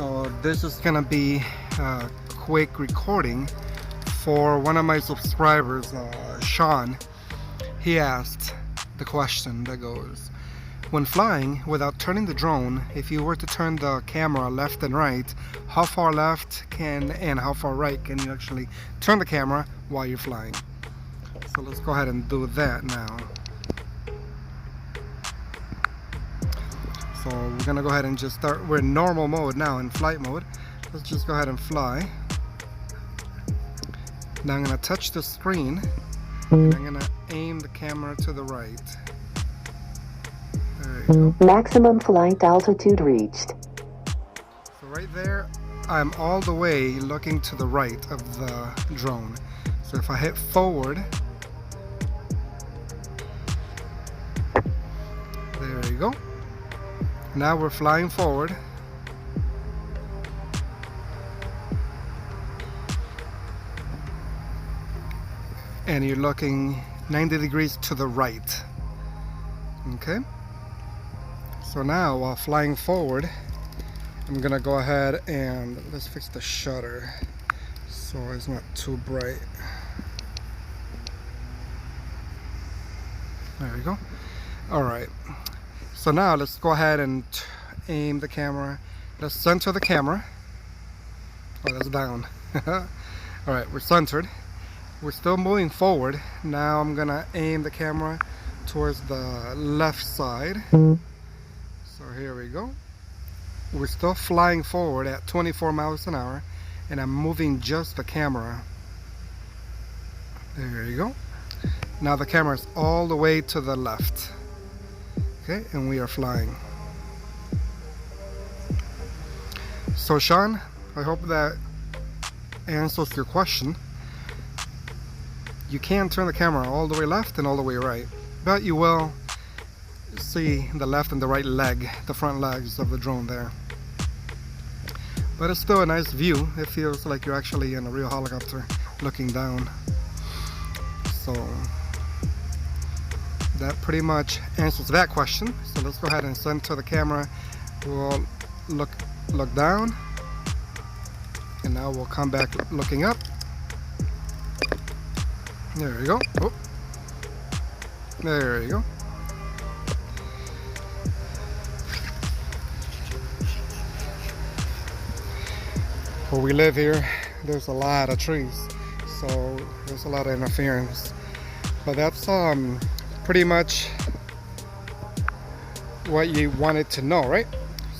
So this is gonna be a quick recording for one of my subscribers, Sean. He asked the question that goes, when flying without turning the drone, if you were to turn the camera left and right, how far left and how far right can you actually turn the camera while you're flying? So let's go ahead and do that now. So we're gonna go ahead and just start. We're in normal mode now, in flight mode. Let's just go ahead and fly. Now I'm gonna touch the screen and I'm gonna aim the camera to the right. There you go. Maximum flight altitude reached. So right there, I'm all the way looking to the right of the drone. So if I hit forward, there you go. Now we're flying forward. And you're looking 90 degrees to the right. Okay? So now while flying forward, I'm gonna go ahead and let's fix the shutter so it's not too bright. There we go. Alright. So now let's go ahead and aim the camera. Let's center the camera. Oh, that's down. Alright, we're centered. We're still moving forward. Now I'm gonna aim the camera towards the left side. So here we go. We're still flying forward at 24 miles an hour, and I'm moving just the camera. There you go. Now the camera is all the way to the left. Okay, and we are flying. So Sean, I hope that answers your question. You can turn the camera all the way left and all the way right, but you will see the left and the right leg, the front legs of the drone there. But it's still a nice view. It feels like you're actually in a real helicopter looking down. So that pretty much answers that question. So let's go ahead and center the camera. We'll look down, and now we'll come back looking up. There you go. Oh. There you go. Where we live here, there's a lot of trees, so there's a lot of interference. But that's pretty much what you wanted to know, right?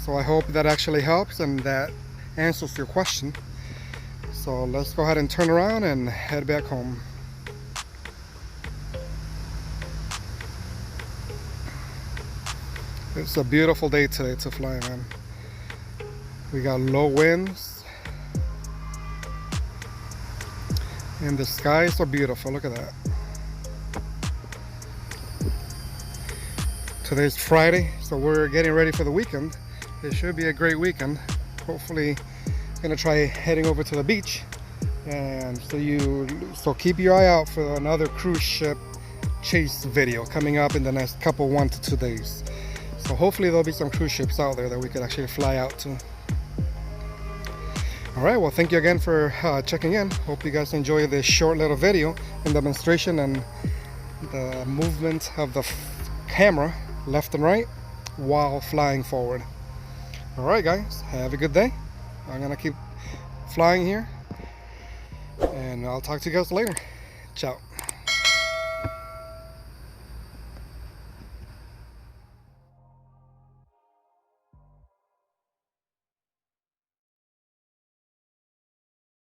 So I hope that actually helps and that answers your question. So let's go ahead and turn around and head back home. It's a beautiful day today to fly, man. We got low winds and the skies are beautiful. Look at that. Today's Friday, so we're getting ready for the weekend. It should be a great weekend. Hopefully gonna try heading over to the beach, and so keep your eye out for another cruise ship chase video coming up in the next couple 1 to 2 days. So hopefully there'll be some cruise ships out there that we could actually fly out to. Alright, well, thank you again for checking in. Hope you guys enjoy this short little video and demonstration and the movement of the camera left and right while flying forward. Alright guys, have a good day. I'm gonna keep flying here, and I'll talk to you guys later. Ciao.